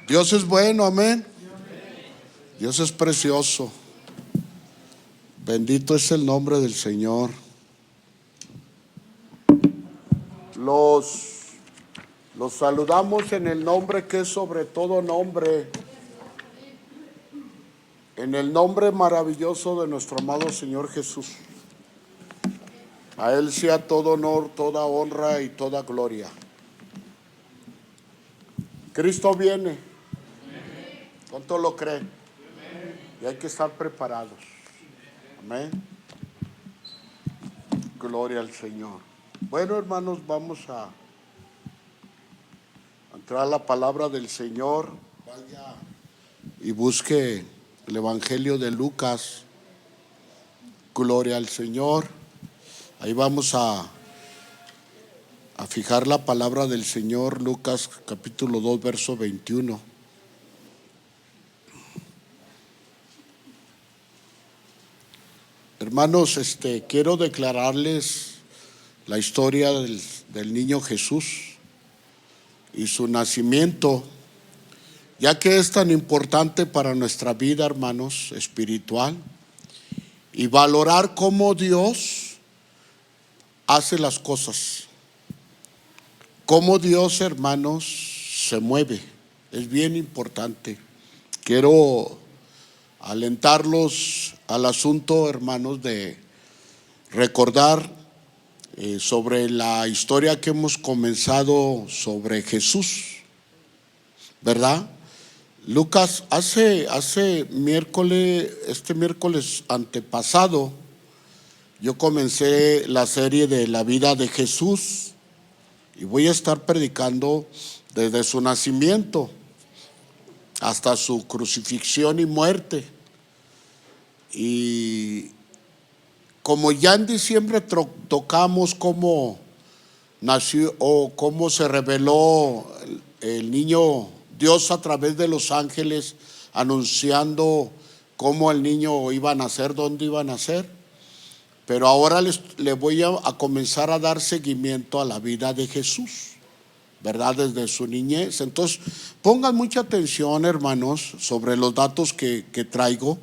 Dios es bueno, amén. Dios es precioso. Bendito es el nombre del Señor. Los saludamos en el nombre que es sobre todo nombre, en el nombre maravilloso de nuestro amado Señor Jesús. A Él sea todo honor, toda honra y toda gloria. Cristo viene. ¿Cuánto lo creen? Y hay que estar preparados. Amén. Gloria al Señor. Bueno, hermanos, vamos a entrar a la palabra del Señor. Vaya y busque el Evangelio de Lucas. Gloria al Señor. Ahí vamos a fijar la palabra del Señor. Lucas capítulo 2, verso 21. Hermanos, quiero declararles la historia del niño Jesús y su nacimiento, ya que es tan importante para nuestra vida, hermanos, espiritual, y valorar cómo Dios hace las cosas, cómo Dios, hermanos, se mueve. Es bien importante. Quiero alentarlos al asunto, hermanos, de recordar sobre la historia que hemos comenzado sobre Jesús, ¿verdad? Lucas, hace miércoles, este miércoles antepasado, yo comencé la serie de la vida de Jesús y voy a estar predicando desde su nacimiento hasta su crucifixión y muerte. Y como ya en diciembre tocamos cómo nació o cómo se reveló el niño Dios a través de los ángeles, anunciando cómo el niño iba a nacer, dónde iba a nacer. Pero ahora le voy a comenzar a dar seguimiento a la vida de Jesús, ¿verdad? Desde su niñez. Entonces, pongan mucha atención, hermanos, sobre los datos que traigo.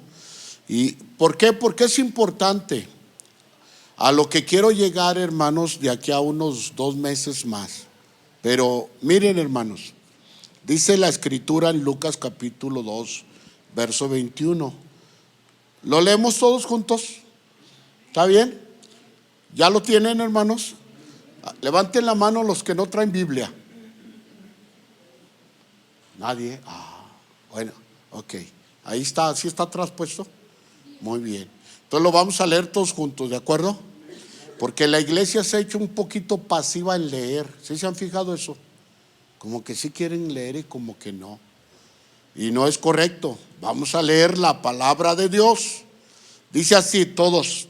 ¿Y por qué? Porque es importante. A lo que quiero llegar, hermanos, de aquí a unos 2 meses más. Pero miren, hermanos, dice la escritura en Lucas capítulo 2, verso 21. ¿Lo leemos todos juntos? ¿Está bien? ¿Ya lo tienen, hermanos? Levanten la mano los que no traen Biblia. Nadie. Bueno, ok. Ahí está, ¿sí está traspuesto? Muy bien. Entonces lo vamos a leer todos juntos, ¿de acuerdo? Porque la iglesia se ha hecho un poquito pasiva en leer. ¿Sí se han fijado eso? Como que sí quieren leer y como que no. Y no es correcto. Vamos a leer la palabra de Dios. Dice así, todos.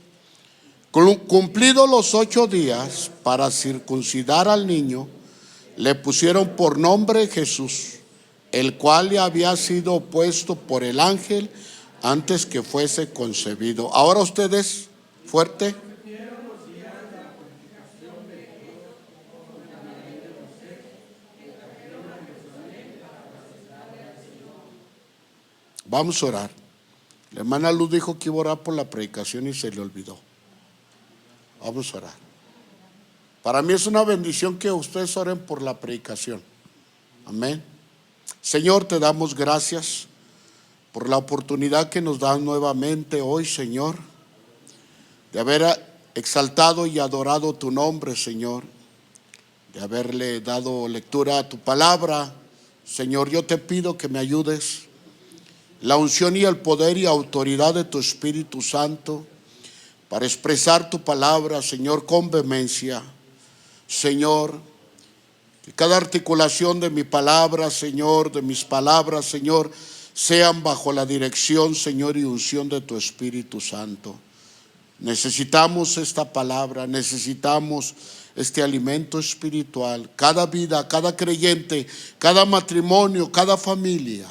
Cumplidos los 8 días para circuncidar al niño, le pusieron por nombre Jesús, el cual le había sido puesto por el ángel antes que fuese concebido. Ahora ustedes, fuerte. Vamos a orar. La hermana Luz dijo que iba a orar por la predicación y se le olvidó. Vamos a orar. Para mí es una bendición que ustedes oren por la predicación. Amén. Señor, te damos gracias por la oportunidad que nos das nuevamente hoy, Señor, de haber exaltado y adorado tu nombre, Señor, de haberle dado lectura a tu palabra. Señor, yo te pido que me ayudes. La unción y el poder y autoridad de tu Espíritu Santo para expresar tu palabra, Señor, con vehemencia. Señor, que cada articulación de mi palabra, Señor, de mis palabras, Señor, sean bajo la dirección, Señor, y unción de tu Espíritu Santo. Necesitamos esta palabra, necesitamos este alimento espiritual. Cada vida, cada creyente, cada matrimonio, cada familia,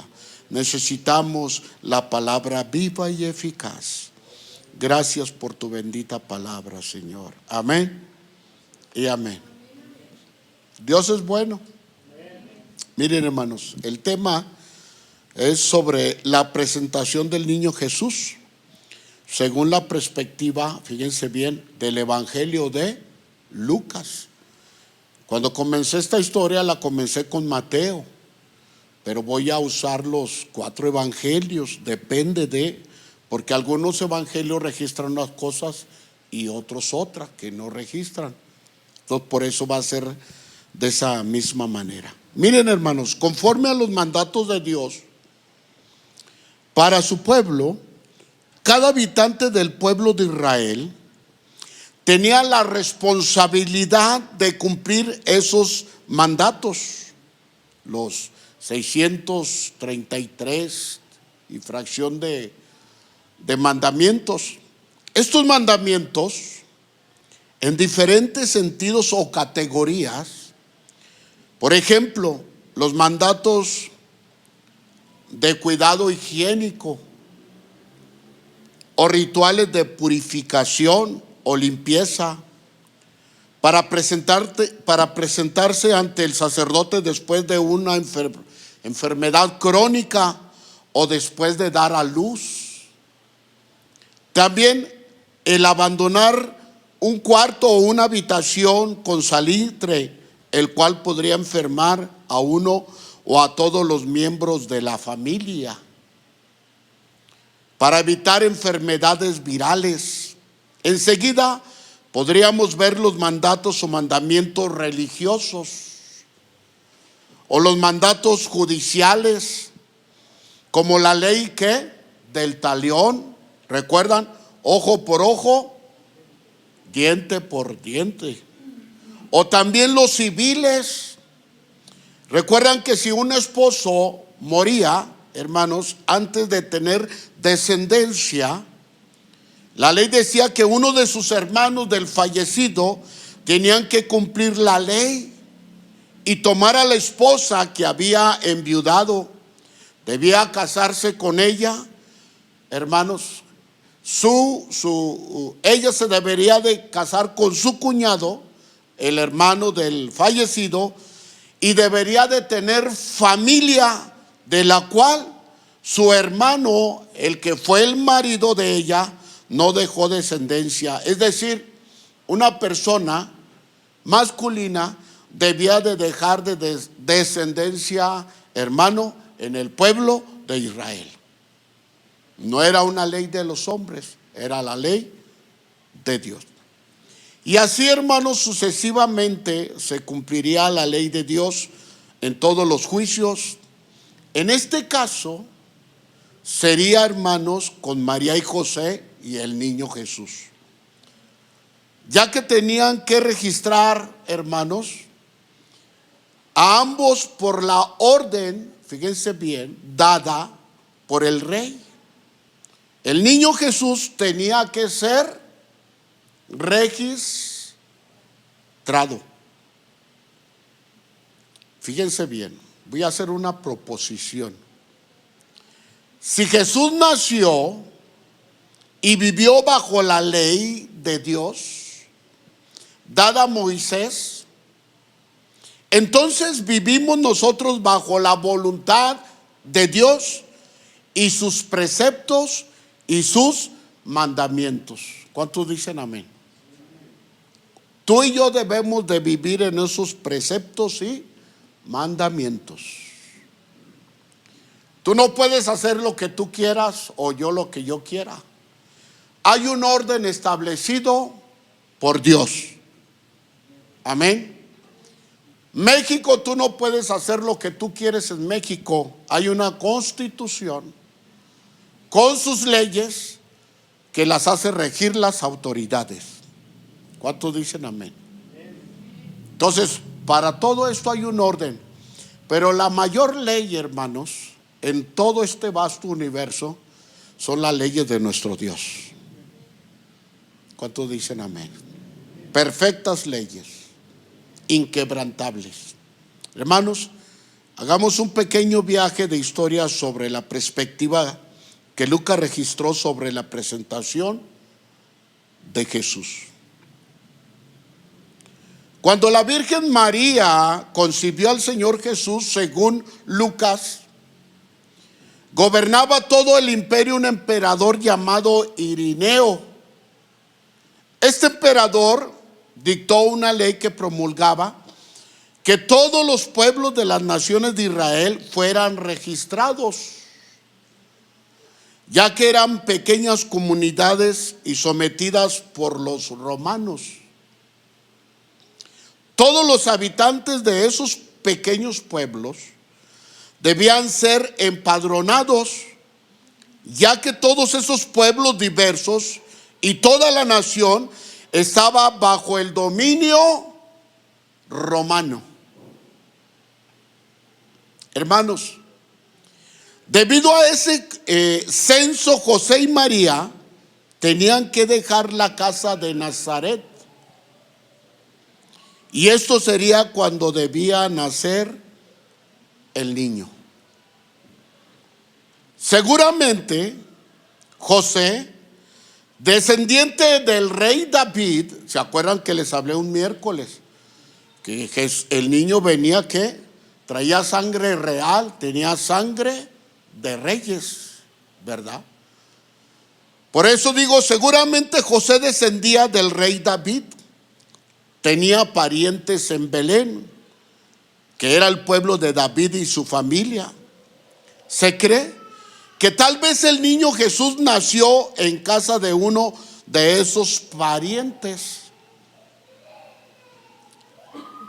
necesitamos la palabra viva y eficaz. Gracias por tu bendita palabra, Señor. Amén y amén. Dios es bueno. Miren, hermanos, el tema es sobre la presentación del niño Jesús, según la perspectiva, fíjense bien, del Evangelio de Lucas. Cuando comencé esta historia la comencé con Mateo, pero voy a usar los 4 evangelios, depende de, porque algunos evangelios registran unas cosas y otros otras que no registran. Entonces por eso va a ser de esa misma manera. Miren, hermanos, conforme a los mandatos de Dios para su pueblo, cada habitante del pueblo de Israel tenía la responsabilidad de cumplir esos mandatos, los 633 y fracción de mandamientos. Estos mandamientos, en diferentes sentidos o categorías, por ejemplo, los mandatos de cuidado higiénico o rituales de purificación o limpieza para presentarse ante el sacerdote después de una enfermedad crónica o después de dar a luz. También el abandonar un cuarto o una habitación con salitre, el cual podría enfermar a uno o a todos los miembros de la familia. Para evitar enfermedades virales. Enseguida podríamos ver los mandatos o mandamientos religiosos o los mandatos judiciales, como la ley del talión. ¿Recuerdan? Ojo por ojo, diente por diente. O también los civiles. Recuerdan que si un esposo moría, hermanos, antes de tener descendencia, la ley decía que uno de sus hermanos del fallecido tenían que cumplir la ley y tomar a la esposa que había enviudado. Debía casarse con ella, hermanos. Ella se debería de casar con su cuñado, el hermano del fallecido, y debería de tener familia de la cual su hermano, el que fue el marido de ella, no dejó descendencia. Es decir, una persona masculina debía de dejar de descendencia, hermano, en el pueblo de Israel. No era una ley de los hombres, era la ley de Dios. Y así, hermanos, sucesivamente se cumpliría la ley de Dios en todos los juicios. En este caso sería, hermanos, con María y José y el niño Jesús, ya que tenían que registrar, hermanos, a ambos por la orden, fíjense bien, dada por el rey. El niño Jesús tenía que ser registrado. Fíjense bien, voy a hacer una proposición. Si Jesús nació y vivió bajo la ley de Dios dada a Moisés, entonces vivimos nosotros bajo la voluntad de Dios y sus preceptos y sus mandamientos. ¿Cuántos dicen amén? Tú y yo debemos de vivir en esos preceptos y mandamientos. Tú no puedes hacer lo que tú quieras o yo lo que yo quiera. Hay un orden establecido por Dios. Amén. México, tú no puedes hacer lo que tú quieres en México. Hay una constitución con sus leyes que las hace regir las autoridades. ¿Cuántos dicen amén? Entonces, para todo esto hay un orden. Pero la mayor ley, hermanos, en todo este vasto universo, son las leyes de nuestro Dios. ¿Cuántos dicen amén? Perfectas leyes, inquebrantables. Hermanos, hagamos un pequeño viaje de historia sobre la perspectiva que Lucas registró sobre la presentación de Jesús. Cuando la Virgen María concibió al Señor Jesús, según Lucas, Gobernaba todo el imperio un emperador llamado Irineo. Este emperador dictó una ley que promulgaba que todos los pueblos de las naciones de Israel fueran registrados, ya que eran pequeñas comunidades y sometidas por los romanos. Todos los habitantes de esos pequeños pueblos debían ser empadronados, ya que todos esos pueblos diversos y toda la nación estaba bajo el dominio romano. Hermanos, debido a ese censo, José y María tenían que dejar la casa de Nazaret. Y esto sería cuando debía nacer el niño. Seguramente José, descendiente del rey David, ¿se acuerdan que les hablé un miércoles? Que el niño venía, ¿qué? Traía sangre real, tenía sangre de reyes, ¿verdad? Por eso digo, seguramente José descendía del rey David. Tenía parientes en Belén, que era el pueblo de David y su familia. Se cree que tal vez el niño Jesús nació en casa de uno de esos parientes.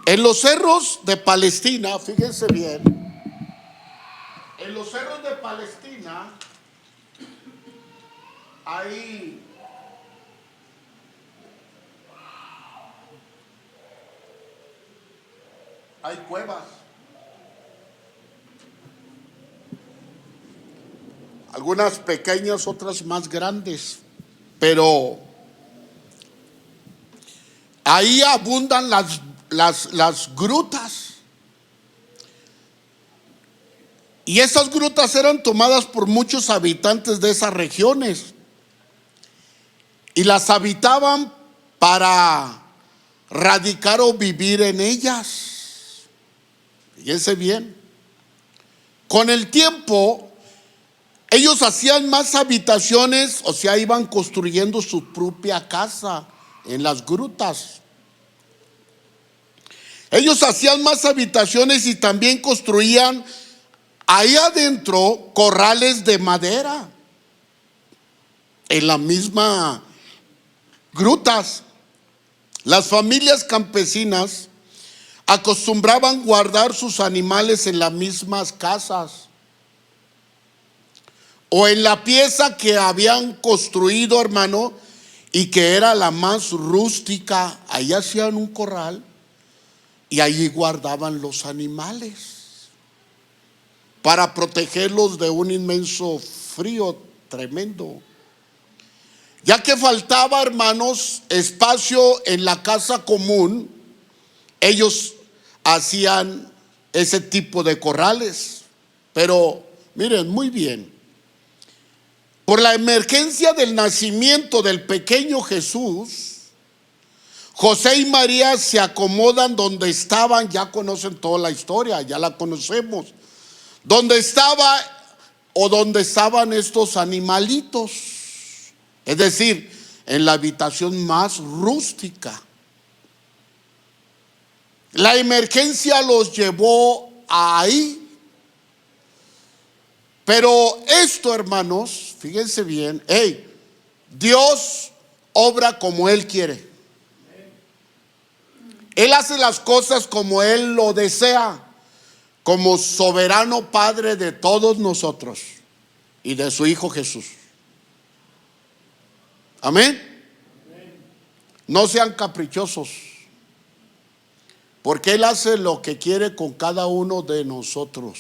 En los cerros de Palestina, fíjense bien, en los cerros de Palestina hay cuevas. Algunas pequeñas, otras más grandes, pero ahí abundan las grutas. Y esas grutas eran tomadas por muchos habitantes de esas regiones y las habitaban para radicar o vivir en ellas. Fíjense bien, con el tiempo ellos hacían más habitaciones, o sea, iban construyendo su propia casa en las grutas. Ellos hacían más habitaciones y también construían ahí adentro corrales de madera en la misma grutas. Las familias campesinas acostumbraban guardar sus animales en las mismas casas o en la pieza que habían construido, hermano, y que era la más rústica. Ahí hacían un corral y allí guardaban los animales para protegerlos de un inmenso frío tremendo. Ya que faltaba, hermanos, espacio en la casa común, ellos hacían ese tipo de corrales. Pero miren muy bien, por la emergencia del nacimiento del pequeño Jesús, José y María se acomodan donde estaban. Ya conocen toda la historia, ya la conocemos. Donde estaban estos animalitos, es decir, en la habitación más rústica. La emergencia los llevó ahí. Pero esto, hermanos, fíjense bien, Dios obra como Él quiere. Él hace las cosas como Él lo desea, como soberano Padre de todos nosotros y de su Hijo Jesús. Amén. No sean caprichosos, porque Él hace lo que quiere con cada uno de nosotros.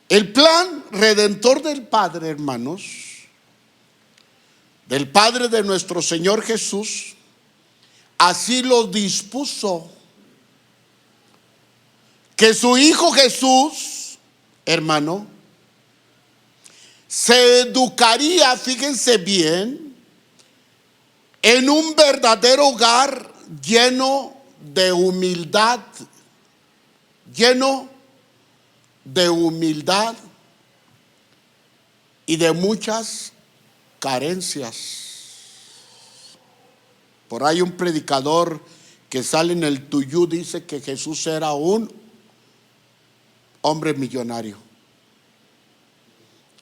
El plan redentor del Padre, hermanos, del Padre de nuestro Señor Jesús, así lo dispuso, que su Hijo Jesús, hermano, se educaría, fíjense bien, en un verdadero hogar lleno de humildad, lleno de humildad y de muchas carencias. Por ahí un predicador que sale en el Tuyú dice que Jesús era un hombre millonario.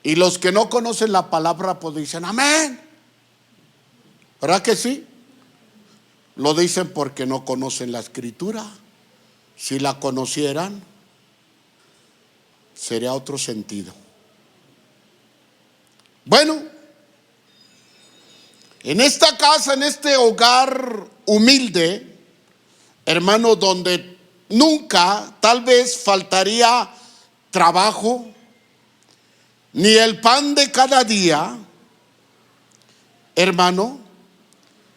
Y los que no conocen la palabra pues dicen amén. ¿Verdad que sí? Lo dicen porque no conocen la escritura. Si la conocieran, sería otro sentido. Bueno, en esta casa, en este hogar humilde, hermano, donde nunca, tal vez, faltaría trabajo, ni el pan de cada día, hermano,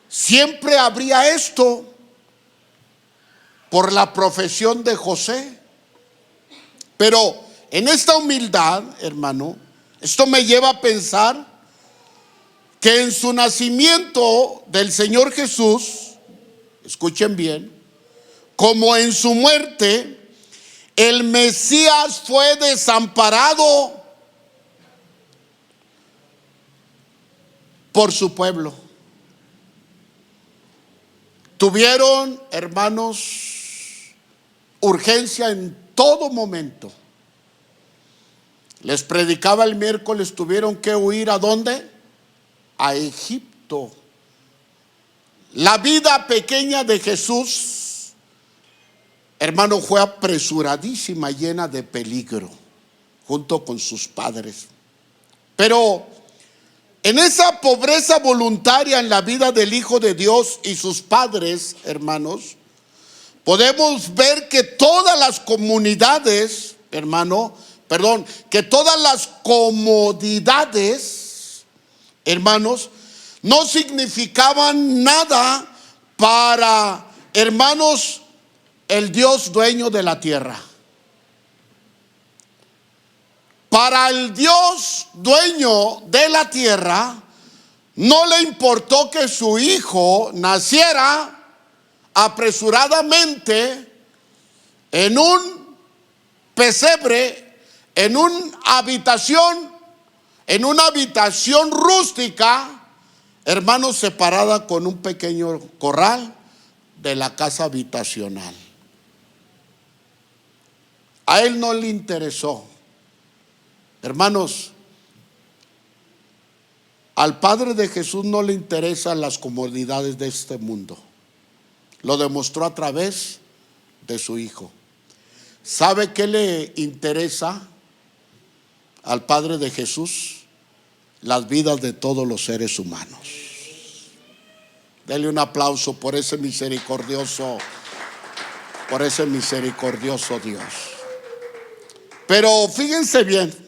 siempre habría esto por la profesión de José. Pero en esta humildad, hermano, esto me lleva a pensar que en su nacimiento del Señor Jesús, escuchen bien, como en su muerte, el Mesías fue desamparado por su pueblo. Tuvieron, hermanos, urgencia en todo momento. Les predicaba el miércoles, tuvieron que huir ¿a dónde? A Egipto. La vida pequeña de Jesús, hermano, fue apresuradísima, llena de peligro, junto con sus padres. Pero en esa pobreza voluntaria en la vida del Hijo de Dios y sus padres, hermanos, podemos ver que todas las comunidades, que todas las comodidades, hermanos, no significaban nada para, hermanos, el Dios dueño de la tierra. Para el Dios dueño de la tierra, no le importó que su hijo naciera apresuradamente en un pesebre, en una habitación rústica, hermanos, separada con un pequeño corral de la casa habitacional. A él no le interesó. Hermanos, al Padre de Jesús no le interesan las comodidades de este mundo. Lo demostró a través de su Hijo. ¿Sabe qué le interesa al Padre de Jesús? Las vidas de todos los seres humanos. Dele un aplauso por ese misericordioso Dios. Pero fíjense bien,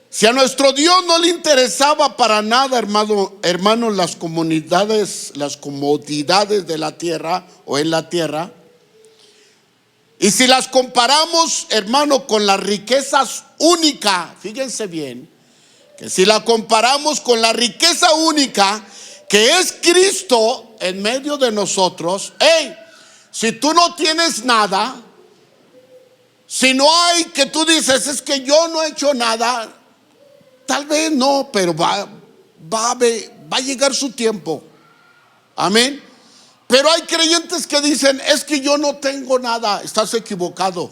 si a nuestro Dios no le interesaba para nada, hermano, las comodidades de la tierra o en la tierra, y si las comparamos, hermano, con las riquezas únicas, fíjense bien, que si la comparamos con la riqueza única que es Cristo en medio de nosotros, si tú no tienes nada, si no hay, que tú dices, es que yo no he hecho nada, tal vez no, pero va a llegar su tiempo. Amén. Pero hay creyentes que dicen, es que yo no tengo nada. Estás equivocado.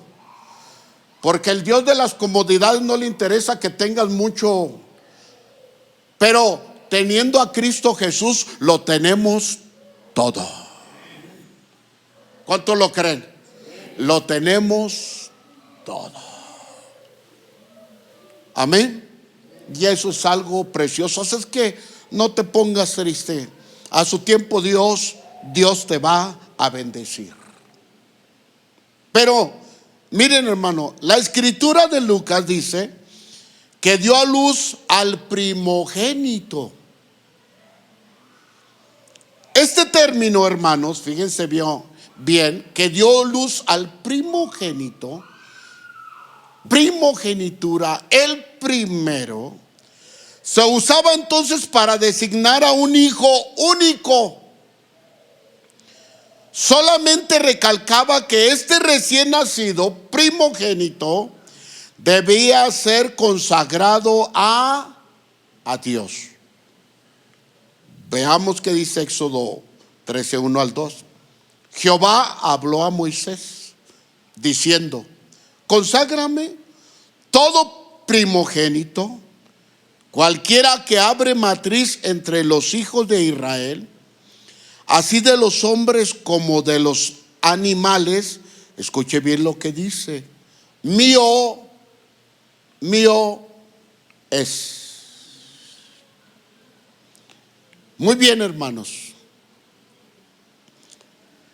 Porque el Dios de las comodidades no le interesa que tengas mucho. Pero teniendo a Cristo Jesús, lo tenemos todo. ¿Cuántos lo creen? Lo tenemos todo. Amén. Y eso es algo precioso. Así es que no te pongas triste. A su tiempo Dios te va a bendecir. Pero miren, hermano, la escritura de Lucas dice que dio a luz al primogénito. Este término, hermanos, fíjense bien, que dio luz al primogénito, primogenitura, el primero, se usaba entonces para designar a un hijo único. Solamente recalcaba que este recién nacido primogénito debía ser consagrado a Dios. Veamos qué dice Éxodo 13, 1 al 2. Jehová habló a Moisés diciendo: conságrame todo primogénito, cualquiera que abre matriz entre los hijos de Israel, así de los hombres como de los animales. Escuche bien lo que dice: mío es. Muy bien, hermanos.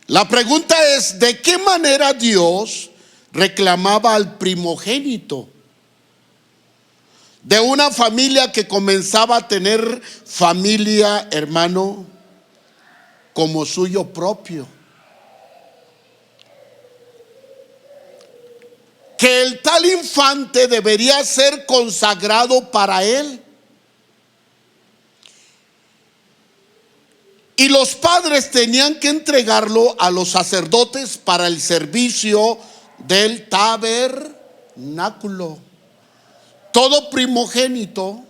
La pregunta es: ¿de qué manera Dios reclamaba al primogénito de una familia que comenzaba a tener familia, hermano, como suyo propio? Que el tal infante debería ser consagrado para él. Y los padres tenían que entregarlo a los sacerdotes para el servicio del tabernáculo. Todo primogénito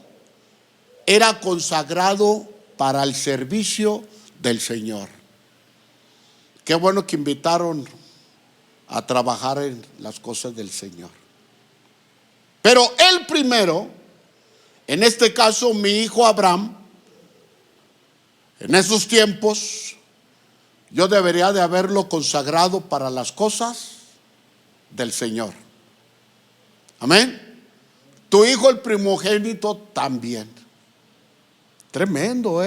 era consagrado para el servicio del Señor. Qué bueno que invitaron a trabajar en las cosas del Señor. Pero el primero, en este caso mi hijo Abraham, en esos tiempos yo debería de haberlo consagrado para las cosas del Señor. Amén. Tu hijo el primogénito también. Tremendo,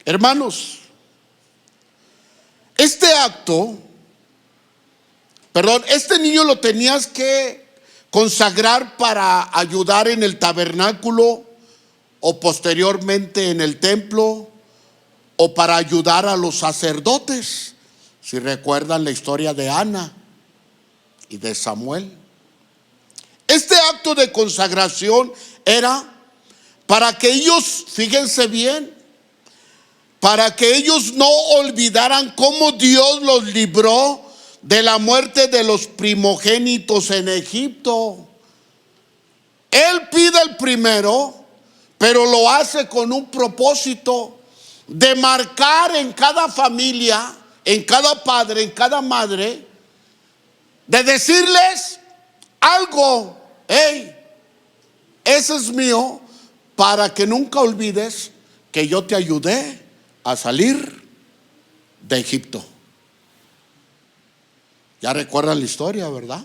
hermanos. Este niño lo tenías que consagrar para ayudar en el tabernáculo o posteriormente en el templo, o para ayudar a los sacerdotes. Si recuerdan la historia de Ana y de Samuel. Este acto de consagración era para que ellos, fíjense bien, para que ellos no olvidaran cómo Dios los libró de la muerte de los primogénitos en Egipto. Él pide el primero, pero lo hace con un propósito de marcar en cada familia, en cada padre, en cada madre, de decirles algo: hey, ese es mío, para que nunca olvides que yo te ayudé a salir de Egipto. Ya recuerdan la historia, ¿verdad?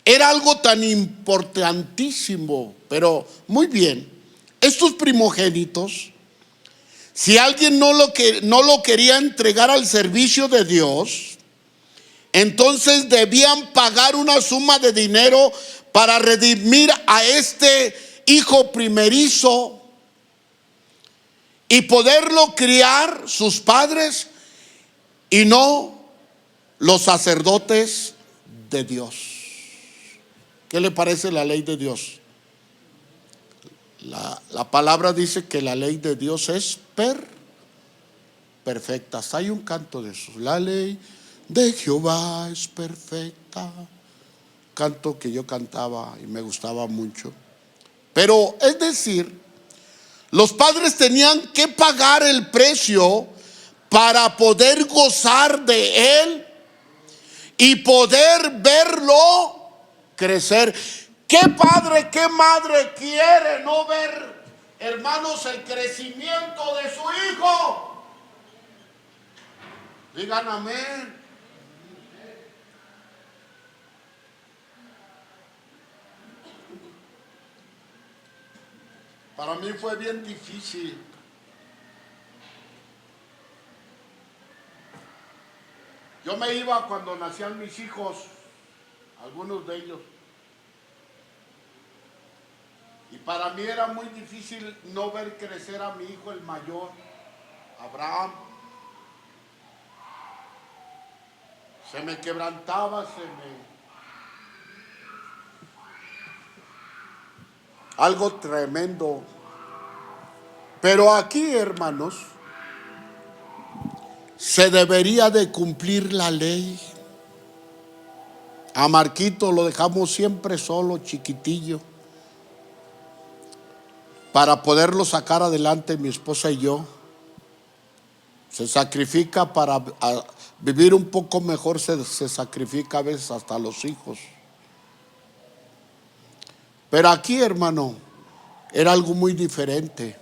Era algo tan importantísimo. Pero muy bien, estos primogénitos, si alguien no lo quería entregar al servicio de Dios, entonces debían pagar una suma de dinero para redimir a este hijo primerizo y poderlo criar sus padres y no los sacerdotes de Dios. ¿Qué le parece la ley de Dios? La palabra dice que la ley de Dios es perfecta. Hay un canto de eso: la ley de Jehová es perfecta. Canto que yo cantaba y me gustaba mucho. Pero es decir, los padres tenían que pagar el precio para poder gozar de él y poder verlo crecer. ¿Qué padre, qué madre quiere no ver, hermanos, el crecimiento de su hijo? Digan amén. Para mí fue bien difícil. Yo me iba cuando nacían mis hijos, algunos de ellos. Y para mí era muy difícil no ver crecer a mi hijo el mayor, Abraham. Se me quebrantaba, algo tremendo. Pero aquí, hermanos, se debería de cumplir la ley. A Marquito lo dejamos siempre solo, chiquitillo, para poderlo sacar adelante mi esposa y yo. Se sacrifica para vivir un poco mejor, se sacrifica a veces hasta los hijos. Pero aquí, hermano, era algo muy diferente.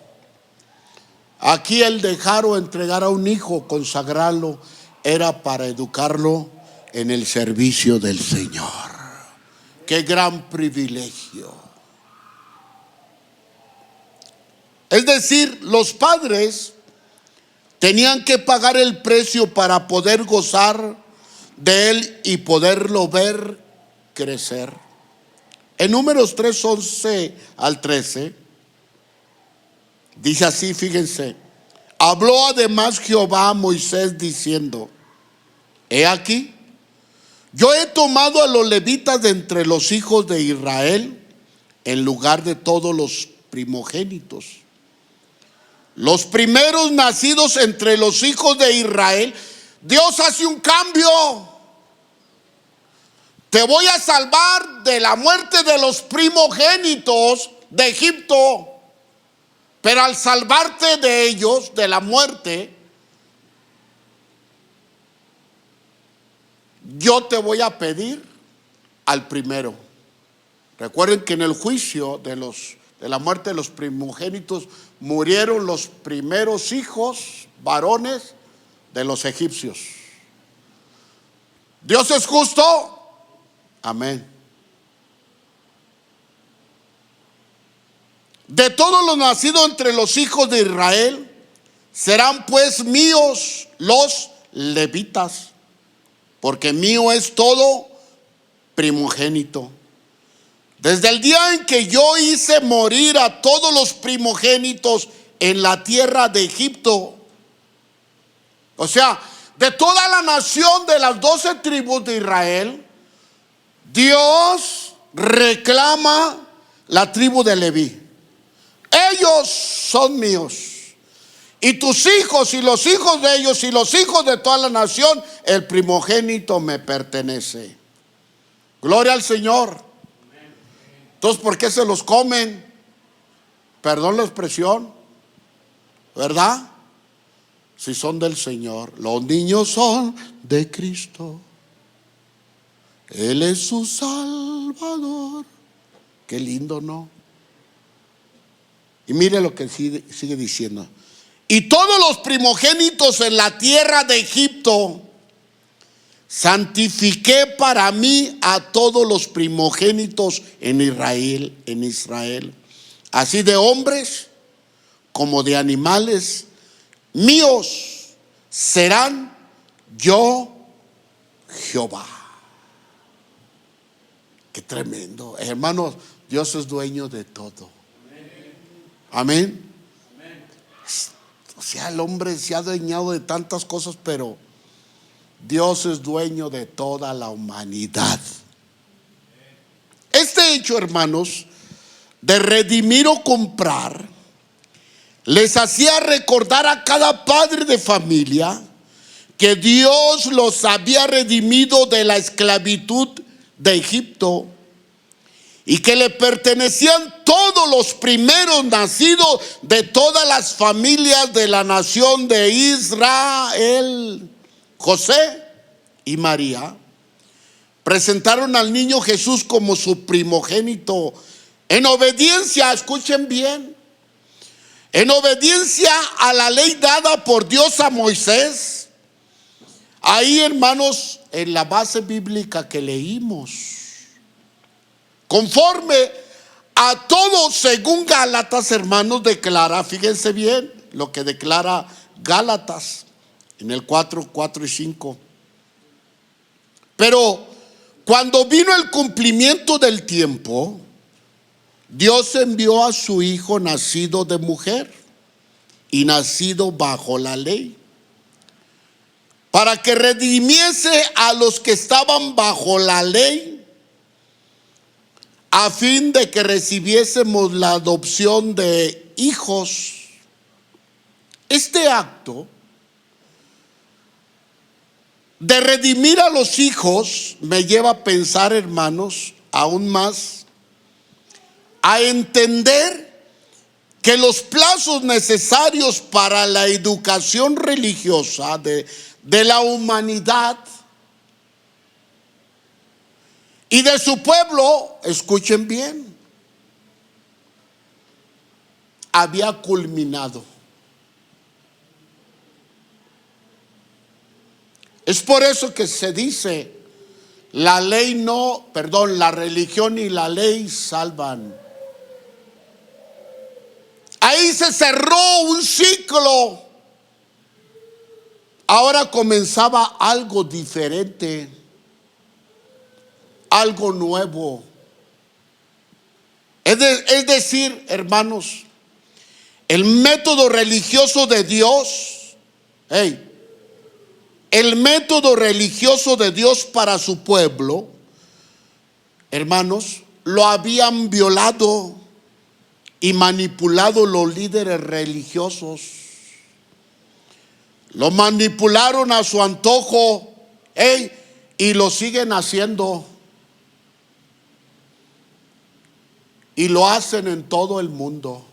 Aquí el dejar o entregar a un hijo, consagrarlo, era para educarlo en el servicio del Señor. ¡Qué gran privilegio! Es decir, los padres tenían que pagar el precio para poder gozar de él y poderlo ver crecer. En Números 3, 11 al 13, dice así, fíjense. Habló además Jehová a Moisés diciendo: he aquí, yo he tomado a los levitas de entre los hijos de Israel en lugar de todos los primogénitos. Los primeros nacidos entre los hijos de Israel. Dios hace un cambio. Te voy a salvar de la muerte de los primogénitos de Egipto. Pero al salvarte de ellos, de la muerte, yo te voy a pedir al primero. Recuerden que en el juicio de la muerte de los primogénitos murieron los primeros hijos varones de los egipcios. ¿Dios es justo? Amén. De todos los nacidos entre los hijos de Israel serán pues míos los levitas, porque mío es todo primogénito. Desde el día en que yo hice morir a todos los primogénitos en la tierra de Egipto, o sea, de toda la nación de las 12 tribus de Israel, Dios reclama la tribu de Leví. Ellos son míos. Y tus hijos y los hijos de ellos y los hijos de toda la nación, el primogénito me pertenece. Gloria al Señor. Entonces, ¿por qué se los comen? Perdón la expresión, ¿verdad? Si son del Señor. Los niños son de Cristo. Él es su Salvador. Qué lindo, ¿no? Y mire lo que sigue diciendo. Y todos los primogénitos en la tierra de Egipto santifiqué para mí a todos los primogénitos en Israel, así de hombres como de animales míos serán yo Jehová. Qué tremendo, hermanos. Dios es dueño de todo. Amén. O sea, el hombre se ha adueñado de tantas cosas, pero Dios es dueño de toda la humanidad. Este hecho, hermanos, de redimir o comprar, les hacía recordar a cada padre de familia que Dios los había redimido de la esclavitud de Egipto y que le pertenecían todos los primeros nacidos de todas las familias de la nación de Israel. José y María presentaron al niño Jesús como su primogénito en obediencia, escuchen bien, en obediencia a la ley dada por Dios a Moisés. Ahí, hermanos, en la base bíblica que leímos, conforme a todo según Gálatas, hermanos, declara, fíjense bien lo que declara Gálatas en el 4 y 5. Pero cuando vino el cumplimiento del tiempo, Dios envió a su hijo nacido de mujer y nacido bajo la ley, para que redimiese a los que estaban bajo la ley, a fin de que recibiésemos la adopción de hijos. Este acto de redimir a los hijos me lleva a pensar, hermanos, aún más, a entender que los plazos necesarios para la educación religiosa de la humanidad y de su pueblo, escuchen bien, había culminado. Es por eso que se dice, la religión y la ley salvan. Ahí se cerró un ciclo. Ahora comenzaba algo diferente, algo nuevo. Es decir, hermanos, el método religioso de Dios, el método religioso de Dios para su pueblo, hermanos, lo habían violado y manipulado los líderes religiosos. Lo manipularon a su antojo, y lo siguen haciendo. Y lo hacen en todo el mundo.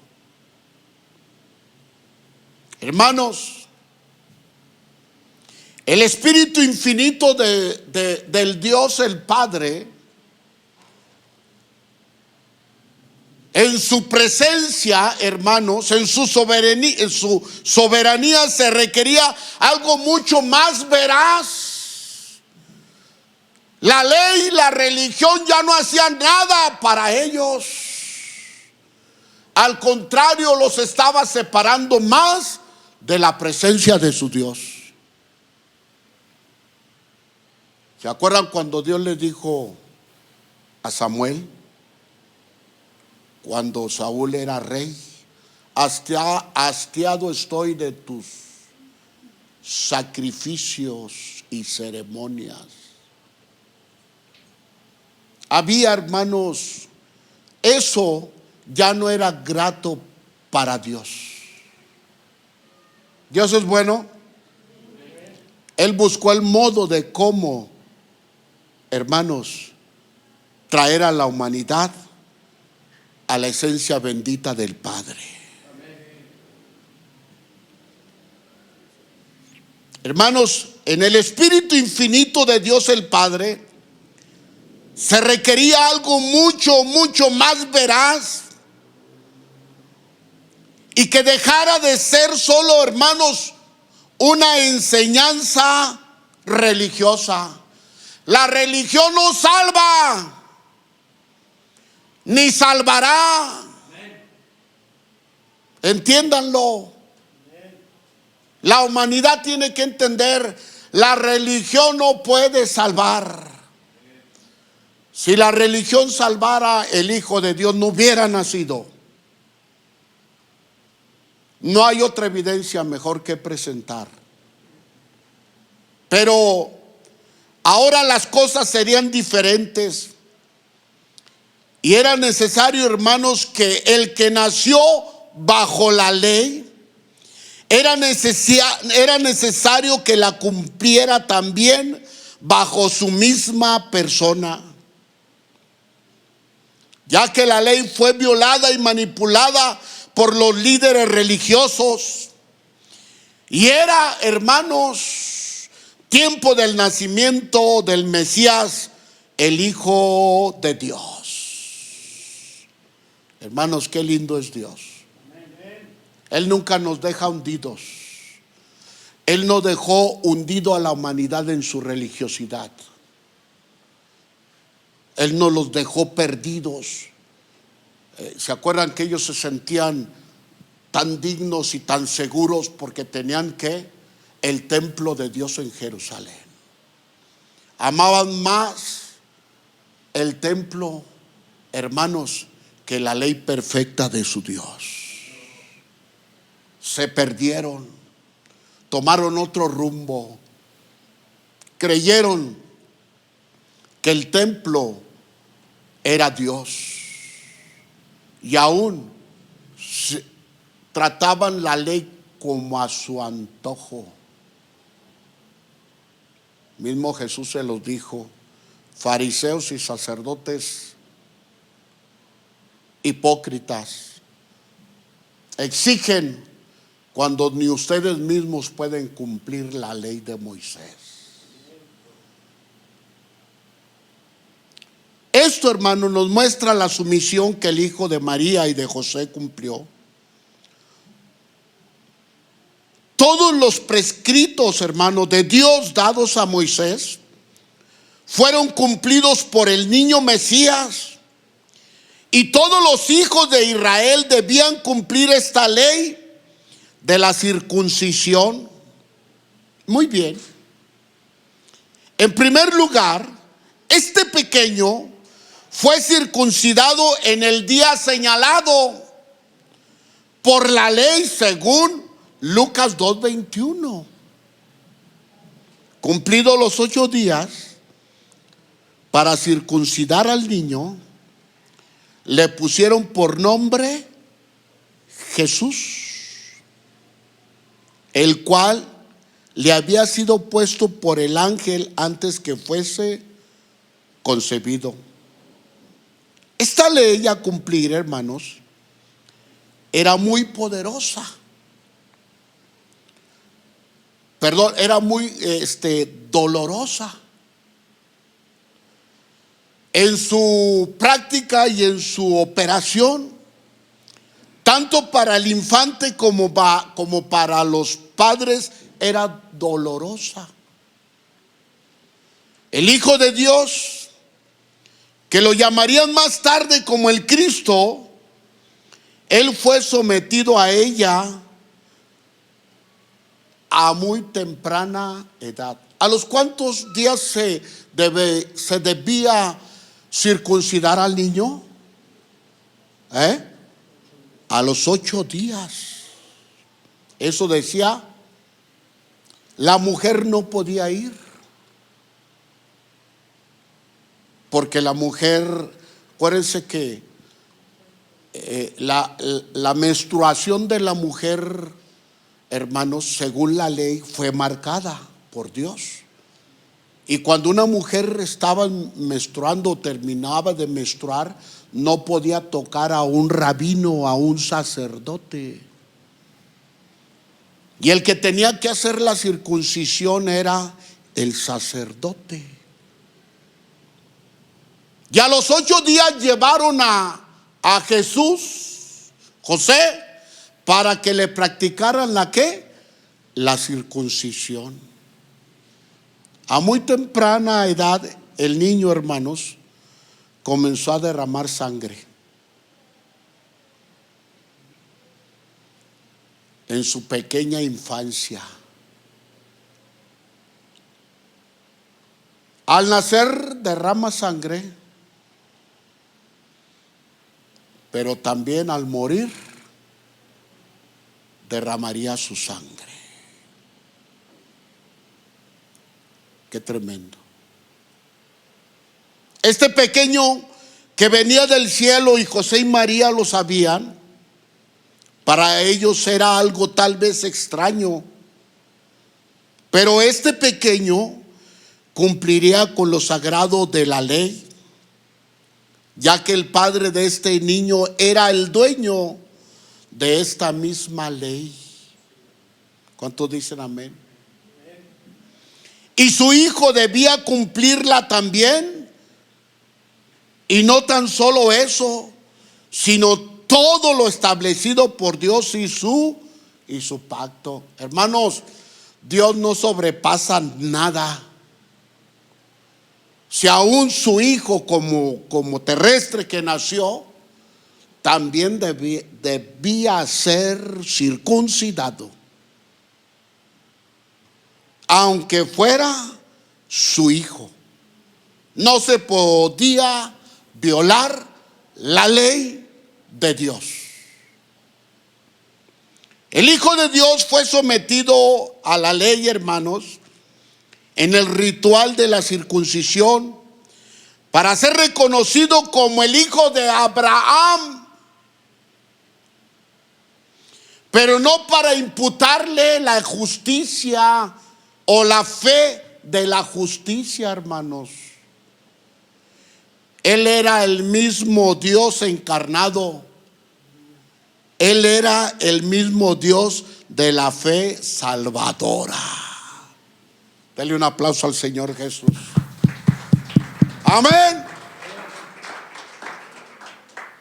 Hermanos, el Espíritu infinito del Dios el Padre, en su presencia, hermanos, en su soberanía se requería algo mucho más veraz. La ley y la religión ya no hacían nada para ellos. Al contrario, los estaba separando más de la presencia de su Dios. ¿Se acuerdan cuando Dios le dijo a Samuel, cuando Saúl era rey? Hastiado estoy de tus sacrificios y ceremonias. Había, hermanos, eso ya no era grato para Dios. Dios es bueno. Él buscó el modo de cómo, hermanos, traer a la humanidad a la esencia bendita del Padre. Hermanos, en el Espíritu infinito de Dios el Padre se requería algo mucho, mucho más veraz, y que dejara de ser solo, hermanos, una enseñanza religiosa. La religión no salva, ni salvará. Entiéndanlo. La humanidad tiene que entender, la religión no puede salvar. Si la religión salvara, el Hijo de Dios no hubiera nacido. No hay otra evidencia mejor que presentar. Pero ahora las cosas serían diferentes. Y era necesario, hermanos, que el que nació bajo la ley, era necesario que la cumpliera también bajo su misma persona. Ya que la ley fue violada y manipulada por los líderes religiosos. Y era, hermanos, tiempo del nacimiento del Mesías, el Hijo de Dios. Hermanos, qué lindo es Dios. Él nunca nos deja hundidos. Él no dejó hundido a la humanidad en su religiosidad. Él no los dejó perdidos. ¿Se acuerdan que ellos se sentían tan dignos y tan seguros porque tenían el templo de Dios en Jerusalén? Amaban más el templo, hermanos, que la ley perfecta de su Dios. Se perdieron, tomaron otro rumbo, creyeron que el templo era Dios. Y aún trataban la ley como a su antojo. Mismo Jesús se los dijo: fariseos y sacerdotes hipócritas, exigen cuando ni ustedes mismos pueden cumplir la ley de Moisés. Esto, hermano, nos muestra la sumisión que el hijo de María y de José cumplió. Todos los prescritos, hermanos, de Dios dados a Moisés fueron cumplidos por el niño Mesías, y todos los hijos de Israel debían cumplir esta ley de la circuncisión. Muy bien. En primer lugar, este pequeño fue circuncidado en el día señalado por la ley, según Lucas 2:21. Cumplidos los 8 días para circuncidar al niño, le pusieron por nombre Jesús, el cual le había sido puesto por el ángel antes que fuese concebido. Esta ley a cumplir, hermanos, era muy poderosa. Era muy dolorosa. En su práctica y en su operación, tanto para el infante como para los padres, era dolorosa. El Hijo de Dios, que lo llamarían más tarde como el Cristo, él fue sometido a ella a muy temprana edad. ¿A los cuántos días se debía circuncidar al niño? A los 8 días. Eso decía, la mujer no podía ir, porque la mujer, acuérdense que la menstruación de la mujer, hermanos, según la ley, fue marcada por Dios. Y cuando una mujer estaba menstruando o terminaba de menstruar, no podía tocar a un rabino, a un sacerdote. Y el que tenía que hacer la circuncisión era el sacerdote. Y a los 8 días llevaron a Jesús, José, para que le practicaran la ¿qué? La circuncisión. A muy temprana edad, el niño, hermanos, comenzó a derramar sangre. En su pequeña infancia. Al nacer derrama sangre, pero también al morir derramaría su sangre. Qué tremendo. Este pequeño que venía del cielo, y José y María lo sabían, para ellos era algo tal vez extraño, pero este pequeño cumpliría con lo sagrado de la ley, ya que el padre de este niño era el dueño de esta misma ley. ¿Cuántos dicen amén? Y su hijo debía cumplirla también. Y no tan solo eso, sino todo lo establecido por Dios y su pacto. Hermanos, Dios no sobrepasa nada. Si aún su hijo como terrestre que nació, también debía ser circuncidado, aunque fuera su hijo. No se podía violar la ley de Dios. El Hijo de Dios fue sometido a la ley, hermanos, en el ritual de la circuncisión, para ser reconocido como el hijo de Abraham, pero no para imputarle la justicia o la fe de la justicia, hermanos. Él era el mismo Dios encarnado. Él era el mismo Dios de la fe salvadora. Dale un aplauso al Señor Jesús. Amén.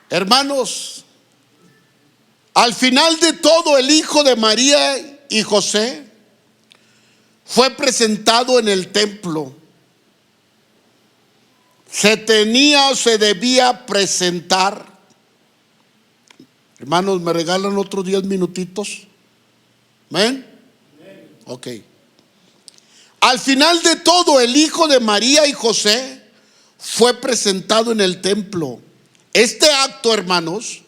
Hermanos, al final de todo, el hijo de María y José fue presentado en el templo. Se debía presentar. Hermanos, ¿me regalan otros 10 minutitos? ¿Amén? Ok. Al final de todo, el hijo de María y José fue presentado en el templo. Este acto, hermanos,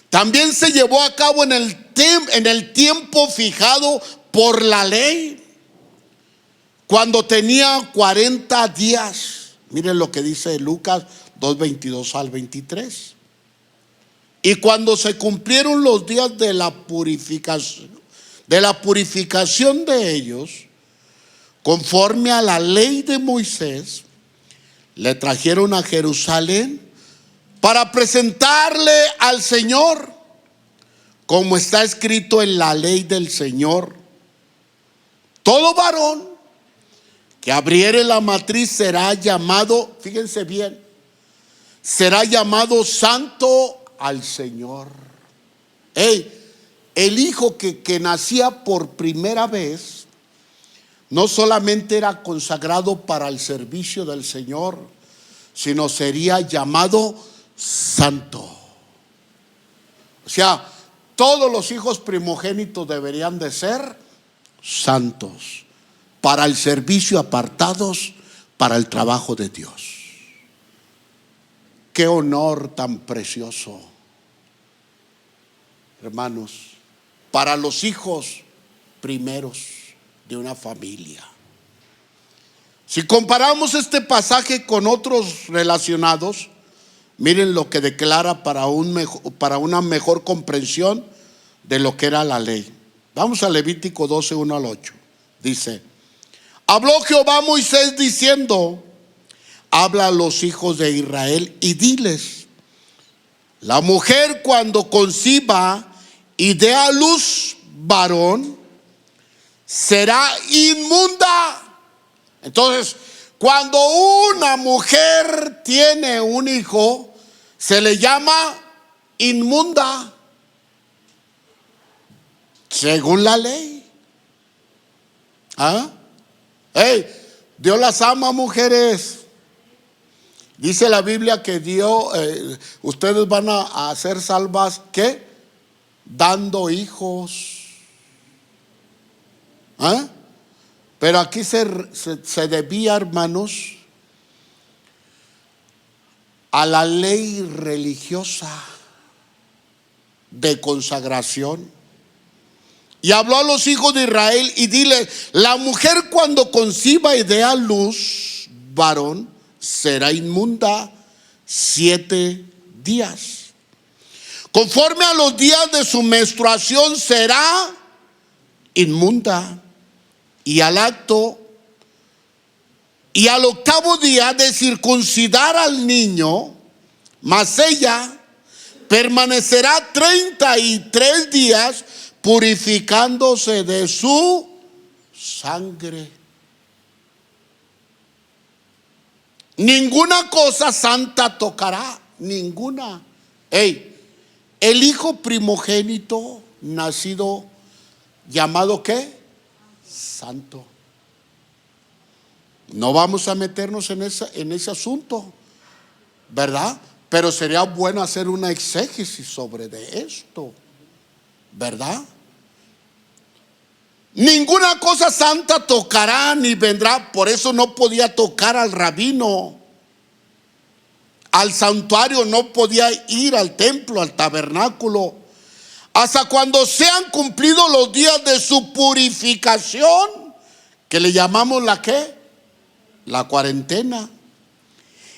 también se llevó a cabo en el tiempo fijado por la ley, cuando tenía 40 días. Miren lo que dice Lucas 2:22 al 23. Y cuando se cumplieron los días de la purificación de ellos, conforme a la ley de Moisés, le trajeron a Jerusalén para presentarle al Señor, como está escrito en la ley del Señor: todo varón que abriere la matriz será llamado, fíjense bien, será llamado santo al Señor. El hijo que nacía por primera vez no solamente era consagrado para el servicio del Señor, sino sería llamado santo. O sea, todos los hijos primogénitos deberían de ser santos, para el servicio, apartados para el trabajo de Dios. Qué honor tan precioso, hermanos, para los hijos primeros de una familia. Si comparamos este pasaje con otros relacionados, miren lo que declara para una mejor comprensión de lo que era la ley. Vamos a Levítico 12:1 al 8. Dice: habló Jehová a Moisés diciendo: habla a los hijos de Israel y diles: la mujer cuando conciba y dé a luz varón, será inmunda. Entonces, cuando una mujer tiene un hijo, se le llama inmunda, según la ley. Dios las ama, mujeres. Dice la Biblia que Dios, ustedes van a ser salvas, ¿qué? Dando hijos. Pero aquí se debía, hermanos, a la ley religiosa de consagración. Y habló a los hijos de Israel y dile: la mujer cuando conciba y dé a luz varón, será inmunda 7 días. Conforme a los días de su menstruación será inmunda. Y al acto y al 8º día de circuncidar al niño, mas ella permanecerá 33 días purificándose de su sangre. Ninguna cosa santa tocará, ninguna. El hijo primogénito nacido, llamado ¿qué? Santo. No vamos a meternos en ese asunto, ¿verdad? Pero sería bueno hacer una exégesis sobre de esto, ¿verdad? Ninguna cosa santa tocará ni vendrá. Por eso no podía tocar al rabino, al santuario, no podía ir al templo, al tabernáculo, hasta cuando sean cumplidos los días de su purificación, que le llamamos la ¿qué? La cuarentena.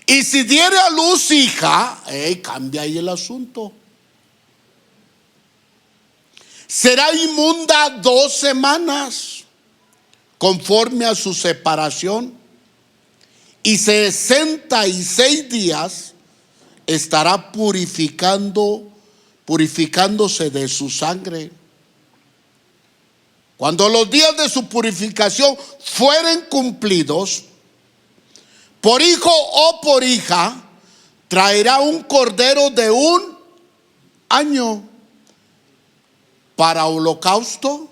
Y si diere a luz hija, cambia ahí el asunto, será inmunda 2 semanas. conforme a su separación, y 66 días estará purificándose de su sangre. Cuando los días de su purificación fueren cumplidos, por hijo o por hija, traerá un cordero de 1 año para holocausto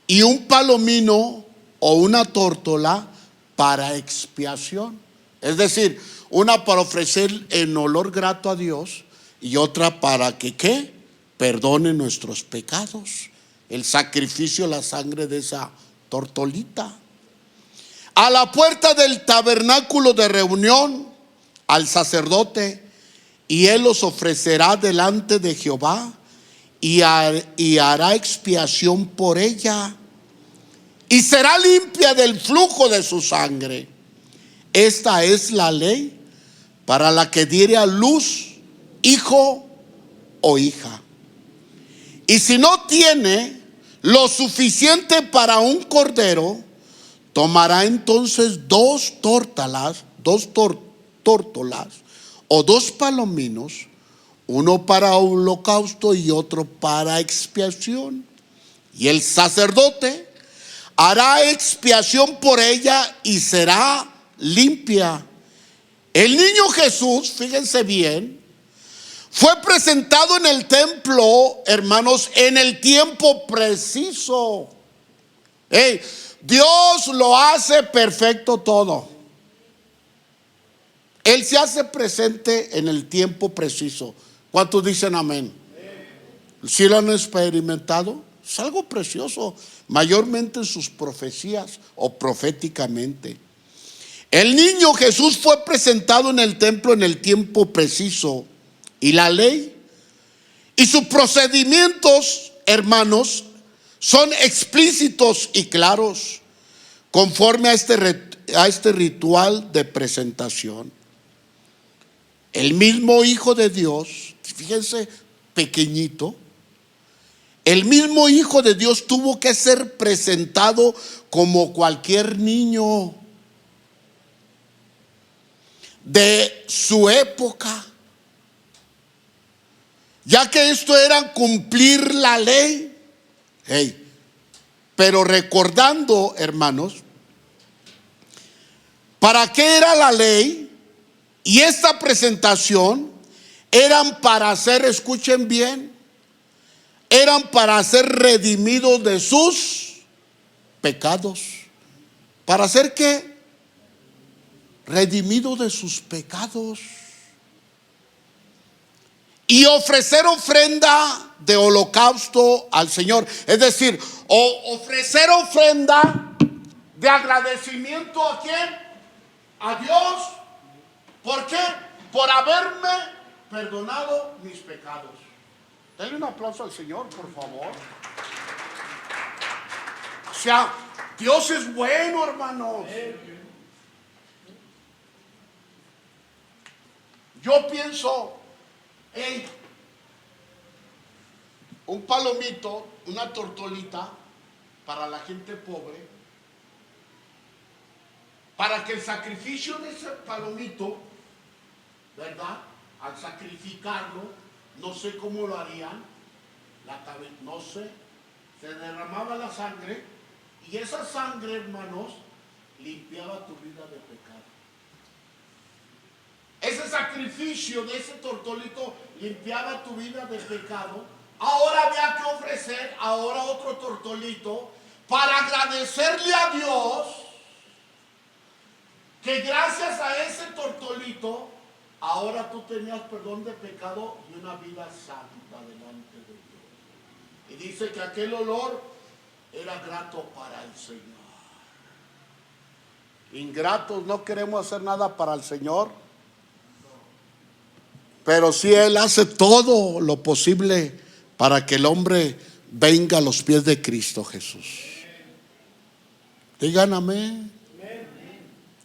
y un palomino o una tórtola para expiación. Es decir, una para ofrecer en olor grato a Dios y otra para que ¿qué? Perdone nuestros pecados. El sacrificio, la sangre de esa tortolita. A la puerta del tabernáculo de reunión, al sacerdote, y él los ofrecerá delante de Jehová y hará expiación por ella, y será limpia del flujo de su sangre. Esta es la ley para la que diere a luz hijo o hija. Y si no tiene lo suficiente para un cordero, tomará entonces 2 tórtolas o 2 palominos, uno para holocausto y otro para expiación. Y el sacerdote hará expiación por ella y será limpia. El niño Jesús, fíjense bien, fue presentado en el templo, hermanos, en el tiempo preciso. Dios lo hace perfecto todo. Él se hace presente en el tiempo preciso. ¿Cuántos dicen amén? ¿Sí lo han experimentado? Es algo precioso, mayormente en sus profecías o proféticamente. El niño Jesús fue presentado en el templo en el tiempo preciso, y la ley y sus procedimientos, hermanos, son explícitos y claros, conforme a este ritual de presentación. El mismo Hijo de Dios, fíjense, pequeñito, el mismo Hijo de Dios tuvo que ser presentado como cualquier niño de su época, ya que esto era cumplir la ley. Pero recordando, hermanos, ¿para qué era la ley? Y esta presentación eran para ser, escuchen bien, eran para ser redimidos de sus pecados. ¿Para ser qué? Redimidos de sus pecados. Y ofrecer ofrenda de holocausto al Señor. Es decir, ofrecer ofrenda de agradecimiento ¿a quién? A Dios. ¿Por qué? Por haberme perdonado mis pecados. Denle un aplauso al Señor, por favor. O sea, Dios es bueno, hermanos. Yo pienso, un palomito, una tortolita para la gente pobre, para que el sacrificio de ese palomito, ¿verdad? Al sacrificarlo, no sé cómo lo harían, no sé, se derramaba la sangre, y esa sangre, hermanos, limpiaba tu vida de pecado. Ese sacrificio de ese tortolito limpiaba tu vida de pecado. Ahora había que ofrecer ahora otro tortolito para agradecerle a Dios que gracias a ese tortolito ahora tú tenías perdón de pecado y una vida santa delante de Dios. Y dice que aquel olor era grato para el Señor. Ingratos, no queremos hacer nada para el Señor, pero sí Él hace todo lo posible para que el hombre venga a los pies de Cristo Jesús. Digan amén.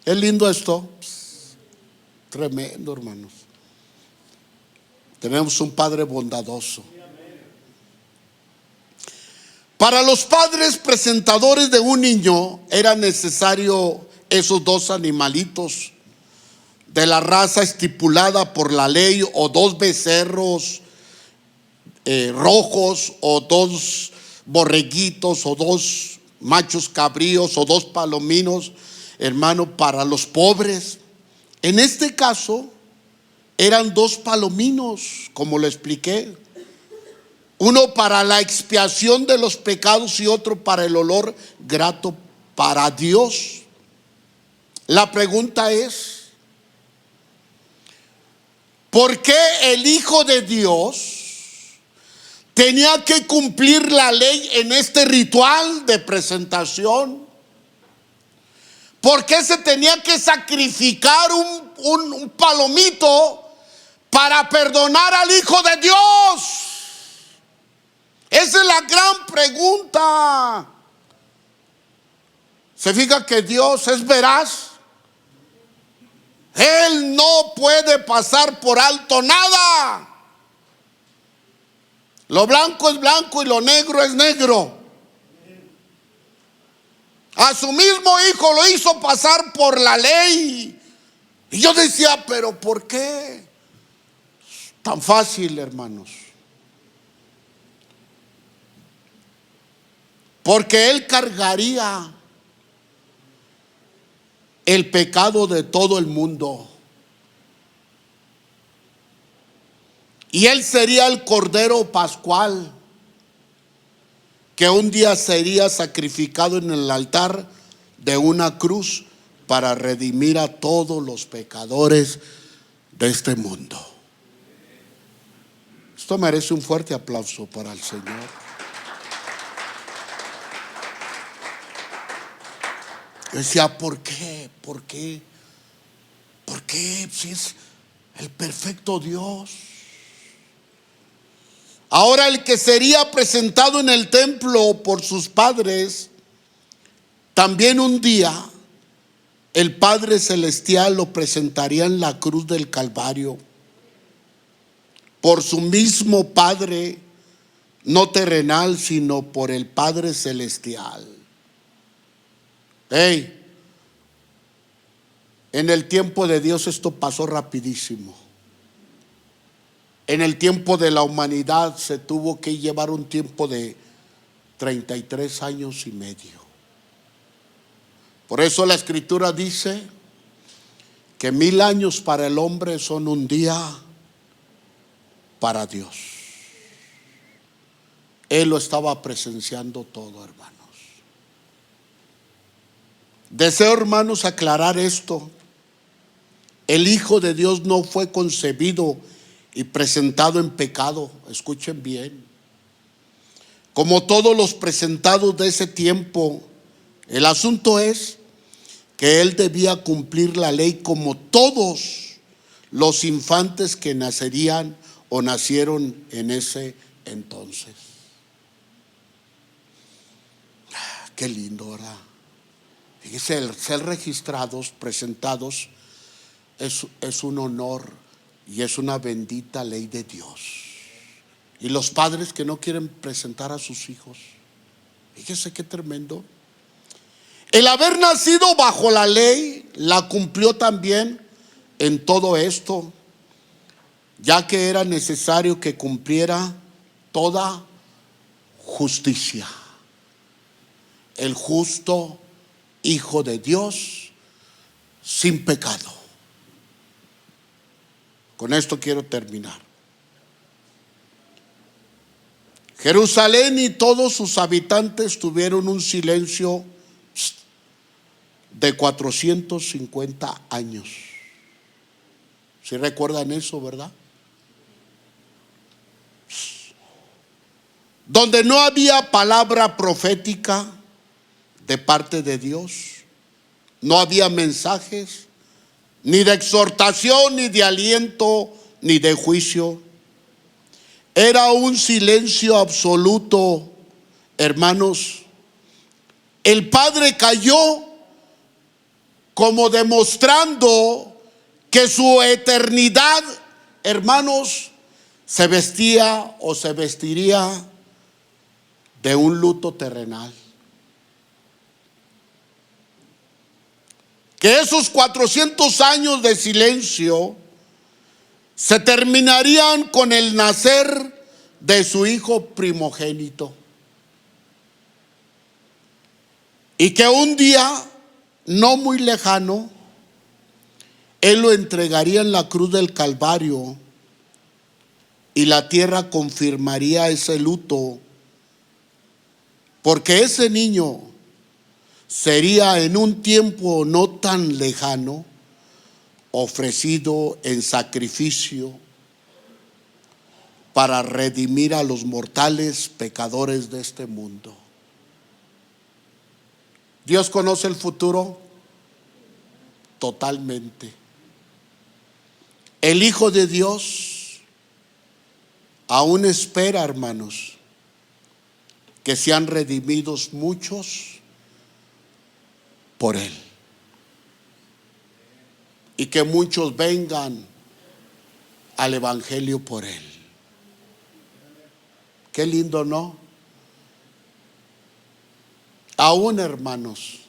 ¿Es lindo esto? Tremendo, hermanos. Tenemos un Padre bondadoso. Para los padres presentadores de un niño era necesario esos dos animalitos de la raza estipulada por la ley, o dos becerros rojos, o dos borreguitos, o dos machos cabríos, o dos palominos, hermano, para los pobres. En este caso eran dos palominos, como le expliqué, uno para la expiación de los pecados y otro para el olor grato para Dios. La pregunta es, ¿por qué el Hijo de Dios tenía que cumplir la ley en este ritual de presentación? ¿Por qué se tenía que sacrificar un palomito para perdonar al Hijo de Dios? Esa es la gran pregunta. ¿Se fija que Dios es veraz? Él no puede pasar por alto nada. Lo blanco es blanco y lo negro es negro. A su mismo hijo lo hizo pasar por la ley. Y yo decía, pero ¿por qué? Tan fácil, hermanos. Porque Él cargaría el pecado de todo el mundo. Y Él sería el Cordero Pascual que un día sería sacrificado en el altar de una cruz para redimir a todos los pecadores de este mundo. Esto merece un fuerte aplauso para el Señor. Yo decía, ¿por qué? ¿Por qué? ¿Por qué? Si es el perfecto Dios. Ahora el que sería presentado en el templo por sus padres, también un día el Padre Celestial lo presentaría en la cruz del Calvario por su mismo Padre, no terrenal, sino por el Padre Celestial. En el tiempo de Dios esto pasó rapidísimo. En el tiempo de la humanidad se tuvo que llevar un tiempo de 33 años y medio. Por eso la Escritura dice que 1000 años para el hombre son un día para Dios. Él lo estaba presenciando todo, hermanos. Deseo, hermanos, aclarar esto. El Hijo de Dios no fue concebido y presentado en pecado. Escuchen bien. Como todos los presentados de ese tiempo, el asunto es que Él debía cumplir la ley como todos los infantes que nacerían o nacieron en ese entonces. Qué lindo, ¿verdad? Fíjese, el ser registrados, presentados, es un honor y es una bendita ley de Dios. Y los padres que no quieren presentar a sus hijos, fíjese qué tremendo. El haber nacido bajo la ley la cumplió también en todo esto, ya que era necesario que cumpliera toda justicia. El justo Hijo de Dios sin pecado. Con esto quiero terminar. Jerusalén y todos sus habitantes tuvieron un silencio de 450 años. ¿Sí recuerdan eso, verdad? Donde no había palabra profética de parte de Dios, no había mensajes ni de exhortación, ni de aliento, ni de juicio. Era un silencio absoluto, hermanos. El Padre cayó como demostrando que su eternidad, hermanos, se vestía o se vestiría de un luto terrenal. Que esos 400 años de silencio se terminarían con el nacer de su hijo primogénito. Y que un día no muy lejano, Él lo entregaría en la cruz del Calvario y la tierra confirmaría ese luto, porque ese niño sería en un tiempo no tan lejano ofrecido en sacrificio para redimir a los mortales pecadores de este mundo. ¿Dios conoce el futuro? Totalmente. El Hijo de Dios aún espera, hermanos, que sean redimidos muchos por Él, y que muchos vengan al Evangelio por Él. Qué lindo, ¿no? Aún, hermanos,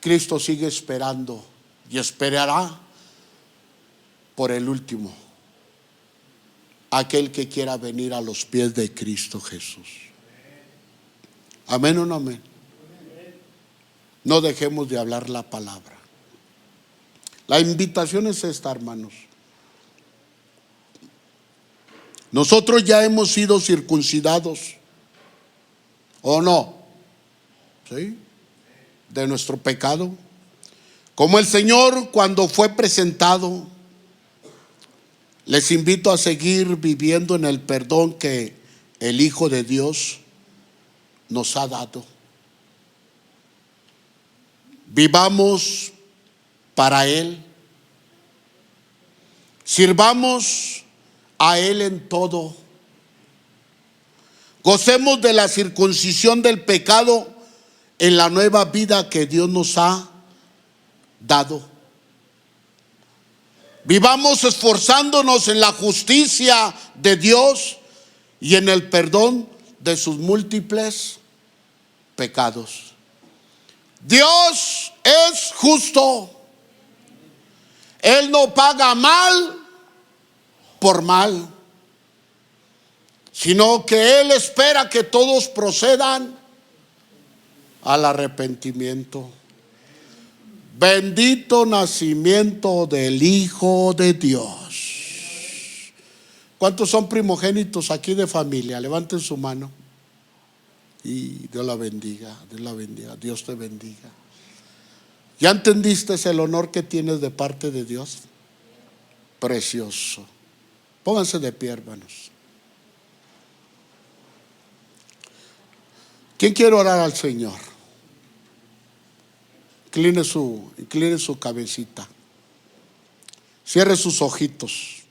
Cristo sigue esperando y esperará por el último, aquel que quiera venir a los pies de Cristo Jesús. ¿Amén o no amén? No dejemos de hablar la palabra. La invitación es esta, hermanos. Nosotros ya hemos sido circuncidados, ¿o no? ¿Sí? De nuestro pecado. Como el Señor cuando fue presentado, les invito a seguir viviendo en el perdón que el Hijo de Dios nos ha dado. Vivamos para Él. Sirvamos a Él en todo. Gocemos de la circuncisión del pecado en la nueva vida que Dios nos ha dado. Vivamos esforzándonos en la justicia de Dios y en el perdón de sus múltiples pecados. Dios es justo. Él no paga mal por mal, sino que Él espera que todos procedan al arrepentimiento. Bendito nacimiento del Hijo de Dios. ¿Cuántos son primogénitos aquí de familia? Levanten su mano. Y Dios la bendiga, Dios la bendiga, Dios te bendiga. ¿Ya entendiste el honor que tienes de parte de Dios? Precioso. Pónganse de pie, hermanos. ¿Quién quiere orar al Señor? Incline su cabecita. Cierre sus ojitos.